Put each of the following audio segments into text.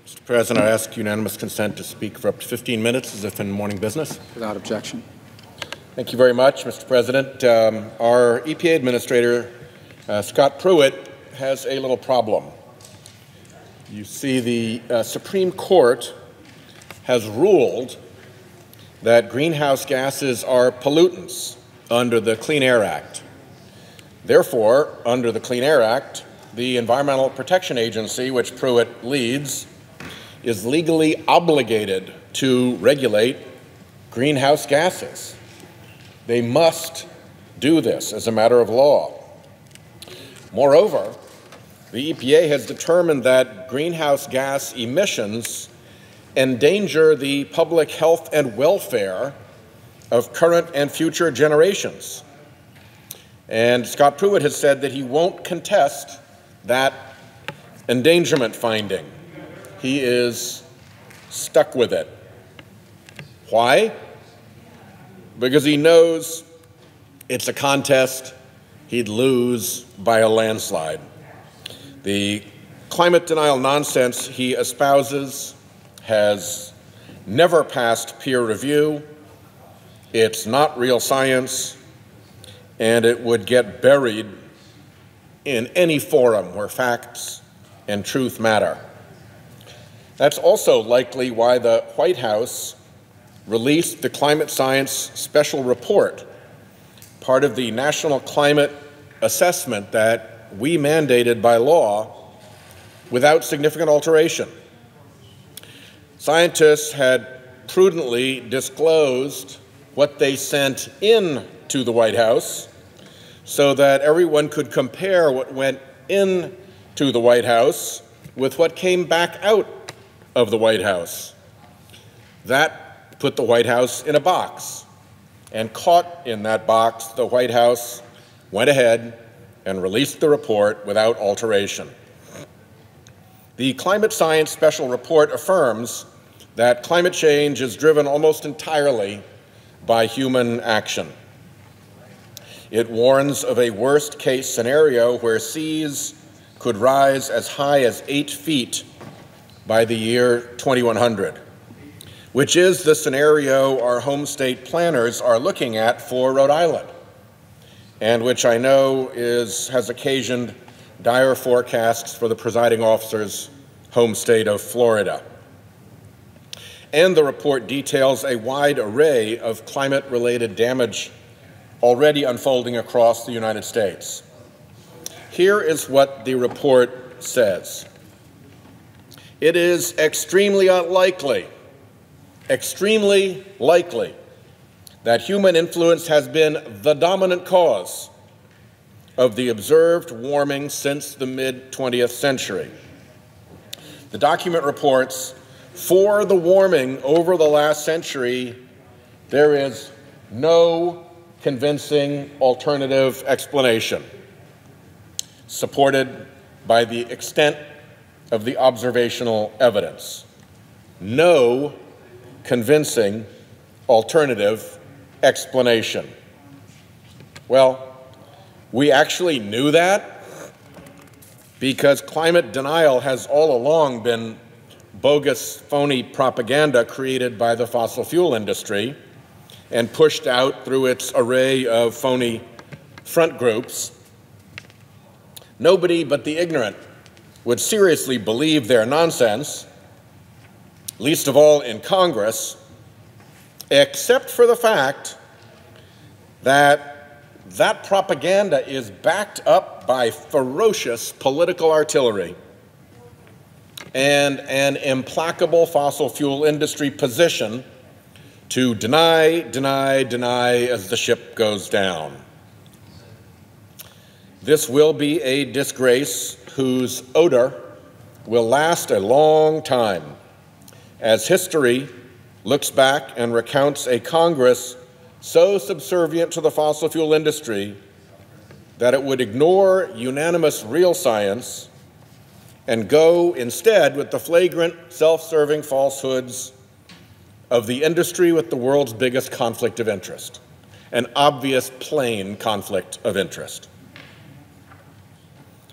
Mr. President, I ask unanimous consent to speak for up to 15 minutes as if in morning business. Without objection. Thank you very much, Mr. President. Our EPA Administrator, Scott Pruitt, has a little problem. You see, the Supreme Court has ruled that greenhouse gases are pollutants under the Clean Air Act. Therefore, under the Clean Air Act, the Environmental Protection Agency, which Pruitt leads, is legally obligated to regulate greenhouse gases. They must do this as a matter of law. Moreover, the EPA has determined that greenhouse gas emissions endanger the public health and welfare of current and future generations. And Scott Pruitt has said that he won't contest that endangerment finding. He is stuck with it. Why? Because he knows it's a contest he'd lose by a landslide. The climate denial nonsense he espouses has never passed peer review. It's not real science, and it would get buried in any forum where facts and truth matter. That's also likely why the Whitehouse released the Climate Science Special Report, part of the National Climate Assessment that we mandated by law without significant alteration. Scientists had prudently disclosed what they sent in to the White House so that everyone could compare what went into the White House with what came back out of the White House. That put the White House in a box, and caught in that box, the White House went ahead and released the report without alteration. The Climate Science Special Report affirms that climate change is driven almost entirely by human action. It warns of a worst-case scenario where seas could rise as high as 8 feet by the year 2100, which is the scenario our home state planners are looking at for Rhode Island, and which I know has occasioned dire forecasts for the presiding officer's home state of Florida. And the report details a wide array of climate-related damage already unfolding across the United States. Here is what the report says. It is extremely likely that human influence has been the dominant cause of the observed warming since the mid-20th century. The document reports, for the warming over the last century, there is no convincing alternative explanation, supported by the extent of the observational evidence. No convincing alternative explanation. Well, we actually knew that because climate denial has all along been bogus, phony propaganda created by the fossil fuel industry and pushed out through its array of phony front groups. Nobody but the ignorant would seriously believe their nonsense, least of all in Congress, except for the fact that that propaganda is backed up by ferocious political artillery and an implacable fossil fuel industry position to deny as the ship goes down. This will be a disgrace whose odor will last a long time, as history looks back and recounts a Congress so subservient to the fossil fuel industry that it would ignore unanimous real science and go instead with the flagrant, self-serving falsehoods of the industry with the world's biggest conflict of interest, an obvious, plain conflict of interest.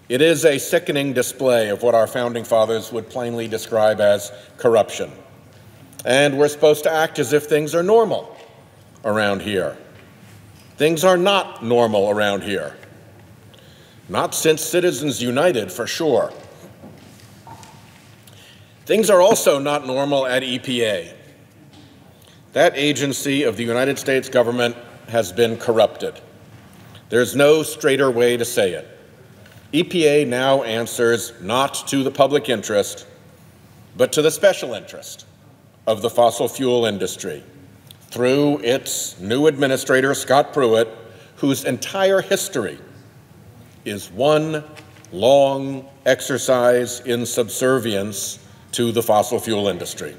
It is a sickening display of what our founding fathers would plainly describe as corruption. And we're supposed to act as if things are normal around here. Things are not normal around here. Not since Citizens United, for sure. Things are also not normal at EPA. That agency of the United States government has been corrupted. There's no straighter way to say it. EPA now answers not to the public interest, but to the special interest of the fossil fuel industry through its new administrator, Scott Pruitt, whose entire history is one long exercise in subservience to the fossil fuel industry.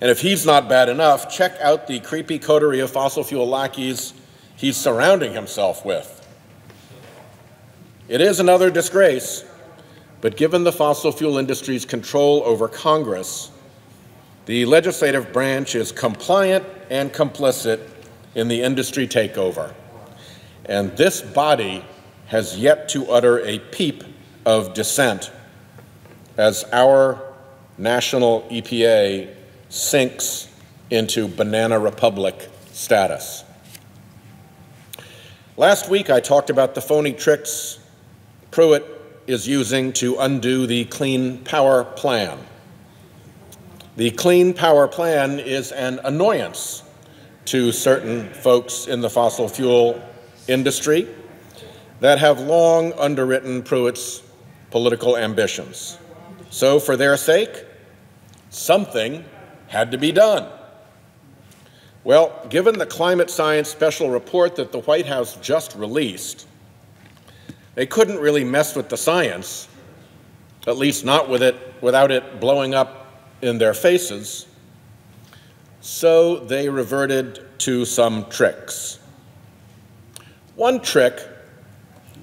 And if he's not bad enough, check out the creepy coterie of fossil fuel lackeys he's surrounding himself with. It is another disgrace, but given the fossil fuel industry's control over Congress, the legislative branch is compliant and complicit in the industry takeover. And this body has yet to utter a peep of dissent as our national EPA sinks into banana republic status. Last week, I talked about the phony tricks Pruitt is using to undo the Clean Power Plan. The Clean Power Plan is an annoyance to certain folks in the fossil fuel industry that have long underwritten Pruitt's political ambitions. So for their sake, something had to be done. Well, given the climate science special report that the White House just released, they couldn't really mess with the science, at least not without it blowing up in their faces, so they reverted to some tricks. One trick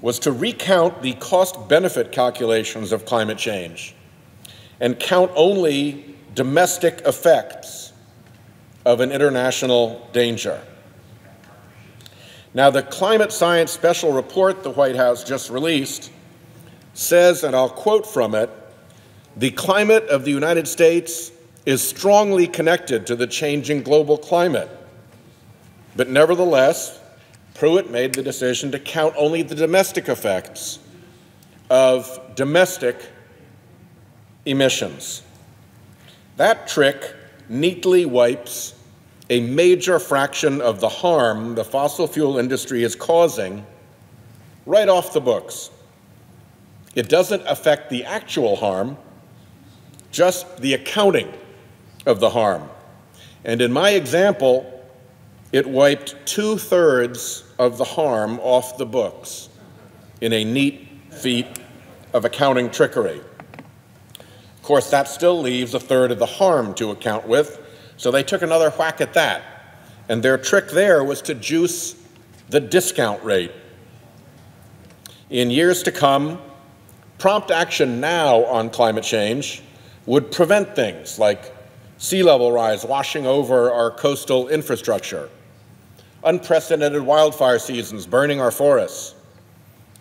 was to recount the cost-benefit calculations of climate change and count only domestic effects of an international danger. Now, the climate science special report the White House just released says, and I'll quote from it, "The climate of the United States is strongly connected to the changing global climate." But nevertheless, Pruitt made the decision to count only the domestic effects of domestic emissions. That trick neatly wipes a major fraction of the harm the fossil fuel industry is causing right off the books. It doesn't affect the actual harm, just the accounting of the harm. And in my example, it wiped 2/3 of the harm off the books in a neat feat of accounting trickery. Of course, that still leaves 1/3 of the harm to account with, so they took another whack at that. And their trick there was to juice the discount rate. In years to come, prompt action now on climate change would prevent things like sea level rise washing over our coastal infrastructure, unprecedented wildfire seasons burning our forests,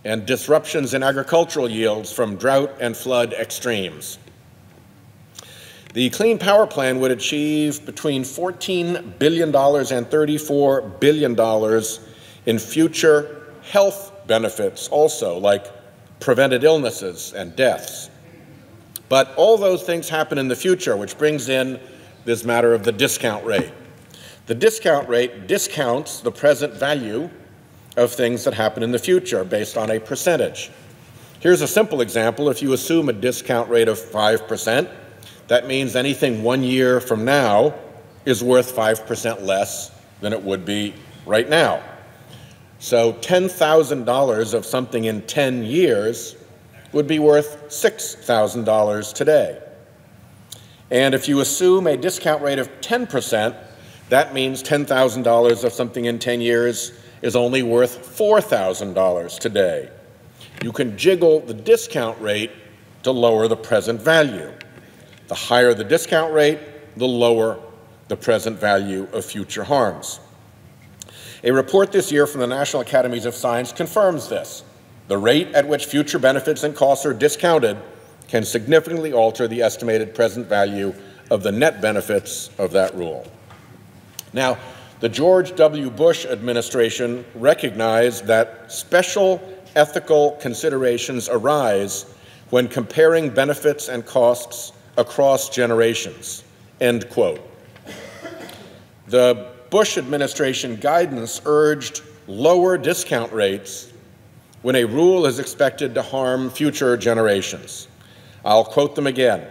and disruptions in agricultural yields from drought and flood extremes. The Clean Power Plan would achieve between $14 billion and $34 billion in future health benefits also, like prevented illnesses and deaths. But all those things happen in the future, which brings in this matter of the discount rate. The discount rate discounts the present value of things that happen in the future based on a percentage. Here's a simple example. If you assume a discount rate of 5%, that means anything 1 year from now is worth 5% less than it would be right now. So $10,000 of something in 10 years would be worth $6,000 today. And if you assume a discount rate of 10%, that means $10,000 of something in 10 years is only worth $4,000 today. You can jiggle the discount rate to lower the present value. The higher the discount rate, the lower the present value of future harms. A report this year from the National Academies of Science confirms this. The rate at which future benefits and costs are discounted can significantly alter the estimated present value of the net benefits of that rule. Now, the George W. Bush administration recognized that special ethical considerations arise when comparing benefits and costs across generations, end quote. The Bush administration guidance urged lower discount rates when a rule is expected to harm future generations. I'll quote them again.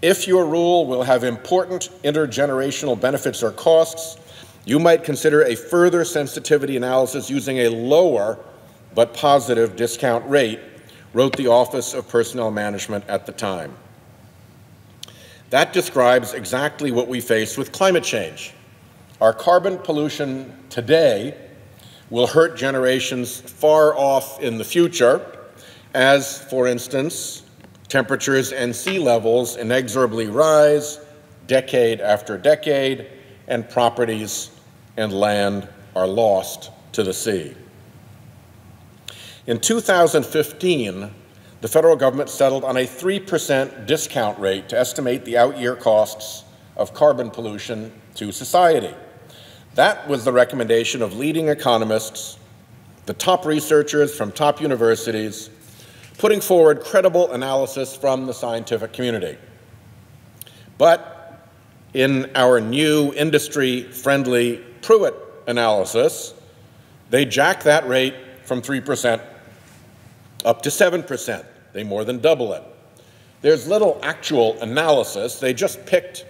If your rule will have important intergenerational benefits or costs, you might consider a further sensitivity analysis using a lower but positive discount rate, wrote the Office of Personnel Management at the time. That describes exactly what we face with climate change. Our carbon pollution today will hurt generations far off in the future, as, for instance, temperatures and sea levels inexorably rise decade after decade, and properties and land are lost to the sea. In 2015, the federal government settled on a 3% discount rate to estimate the out-year costs of carbon pollution to society. That was the recommendation of leading economists, the top researchers from top universities, putting forward credible analysis from the scientific community. But in our new industry-friendly Pruitt analysis, they jack that rate from 3% up to 7%. They more than double it. There's little actual analysis. They just picked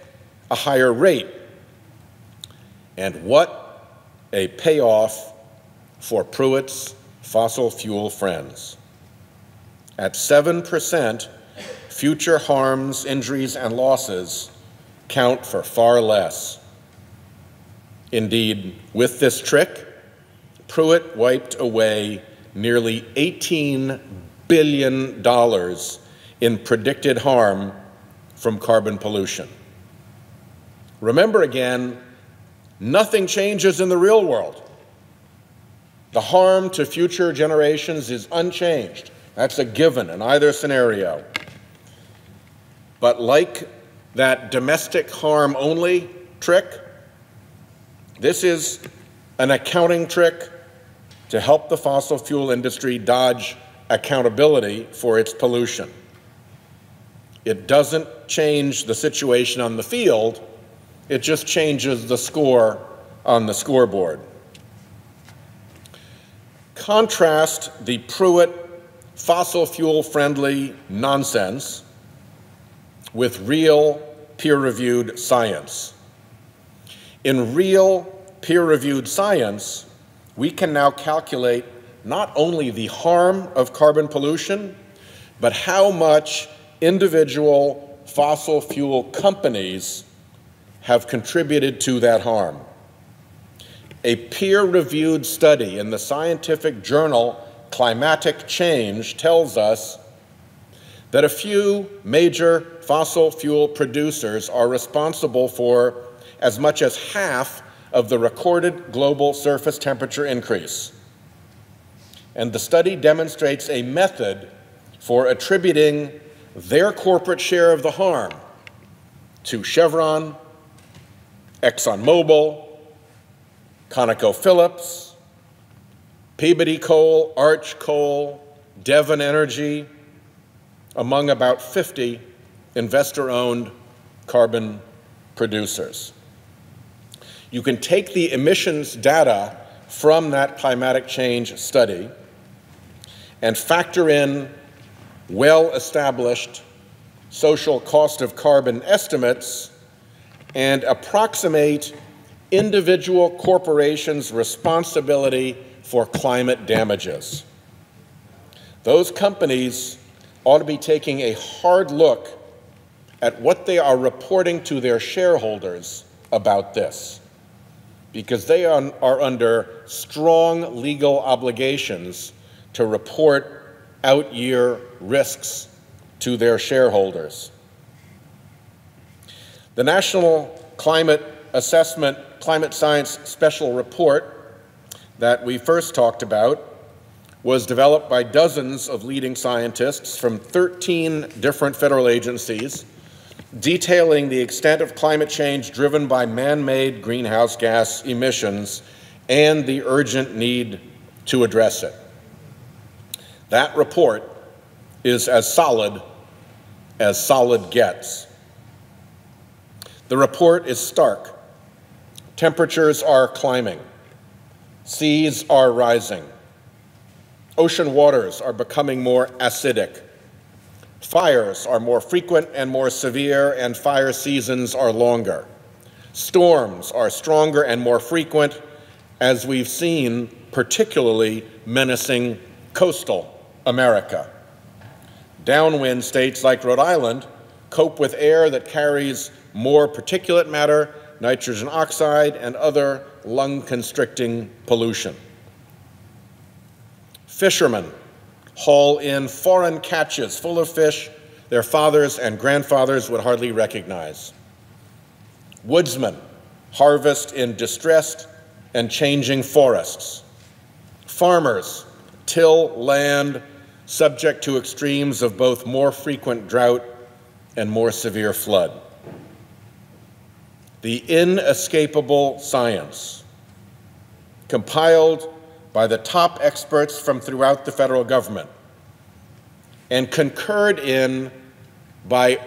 a higher rate. And what a payoff for Pruitt's fossil fuel friends. At 7%, future harms, injuries, and losses count for far less. Indeed, with this trick, Pruitt wiped away nearly $18 billion in predicted harm from carbon pollution. Remember again, nothing changes in the real world. The harm to future generations is unchanged. That's a given in either scenario. But like that domestic harm only trick, this is an accounting trick to help the fossil fuel industry dodge accountability for its pollution. It doesn't change the situation on the field, it just changes the score on the scoreboard. Contrast the Pruitt fossil fuel-friendly nonsense with real peer-reviewed science. In real peer-reviewed science, we can now calculate not only the harm of carbon pollution, but how much individual fossil fuel companies have contributed to that harm. A peer-reviewed study in the scientific journal Climatic Change tells us that a few major fossil fuel producers are responsible for as much as half of the recorded global surface temperature increase. And the study demonstrates a method for attributing their corporate share of the harm to Chevron, ExxonMobil, ConocoPhillips, Peabody Coal, Arch Coal, Devon Energy, among about 50 investor-owned carbon producers. You can take the emissions data from that climatic change study and factor in well-established social cost of carbon estimates and approximate individual corporations' responsibility for climate damages. Those companies ought to be taking a hard look at what they are reporting to their shareholders about this, because they are under strong legal obligations to report out-year risks to their shareholders. The National Climate Assessment Climate Science Special Report that we first talked about was developed by dozens of leading scientists from 13 different federal agencies, detailing the extent of climate change driven by man-made greenhouse gas emissions and the urgent need to address it. That report is as solid gets. The report is stark. Temperatures are climbing. Seas are rising. Ocean waters are becoming more acidic. Fires are more frequent and more severe, and fire seasons are longer. Storms are stronger and more frequent, as we've seen, particularly menacing coastal America. Downwind states like Rhode Island cope with air that carries more particulate matter, nitrogen oxide, and other lung-constricting pollution. Fishermen haul in foreign catches full of fish their fathers and grandfathers would hardly recognize. Woodsmen harvest in distressed and changing forests. Farmers till land subject to extremes of both more frequent drought and more severe flood. The inescapable science, compiled by the top experts from throughout the federal government and concurred in by,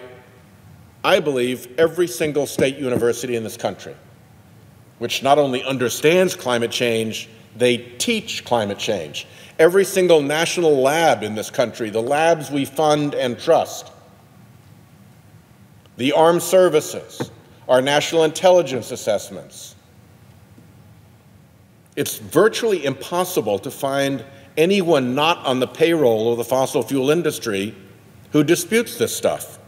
I believe, every single state university in this country, which not only understands climate change, they teach climate change. Every single national lab in this country, the labs we fund and trust, the armed services, our national intelligence assessments. It's virtually impossible to find anyone not on the payroll of the fossil fuel industry who disputes this stuff.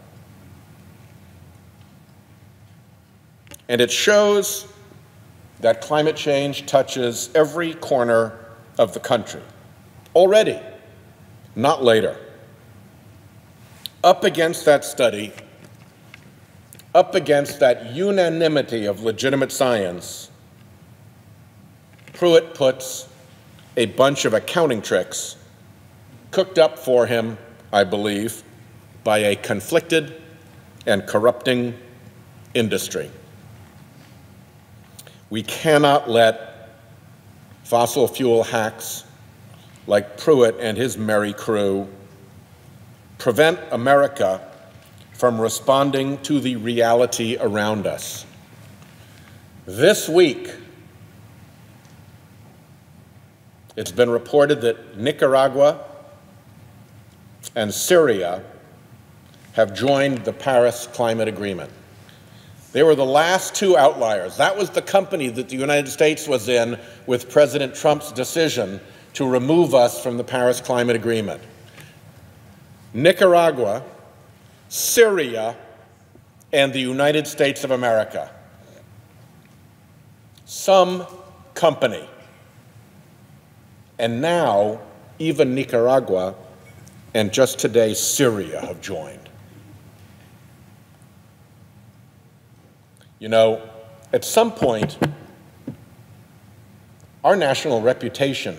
And it shows that climate change touches every corner of the country already, not later. Up against that study, up against that unanimity of legitimate science, Pruitt puts a bunch of accounting tricks cooked up for him, I believe, by a conflicted and corrupting industry. We cannot let fossil fuel hacks like Pruitt and his merry crew prevent America from responding to the reality around us. This week, it's been reported that Nicaragua and Syria have joined the Paris Climate Agreement. They were the last two outliers. That was the company that the United States was in with President Trump's decision to remove us from the Paris Climate Agreement. Nicaragua, Syria, and the United States of America. Some company. And now, even Nicaragua and just today, Syria have joined. You know, at some point, our national reputation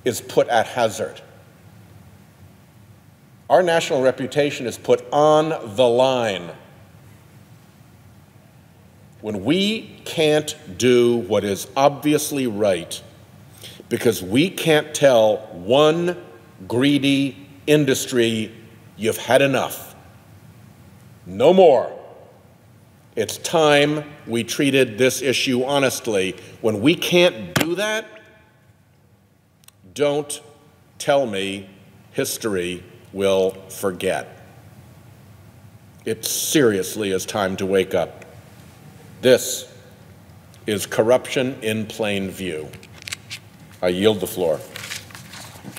is put at hazard. Our national reputation is put on the line when we can't do what is obviously right because we can't tell one greedy industry, you've had enough. No more. It's time we treated this issue honestly. When we can't do that, don't tell me history will forget. It seriously is time to wake up. This is corruption in plain view. I yield the floor.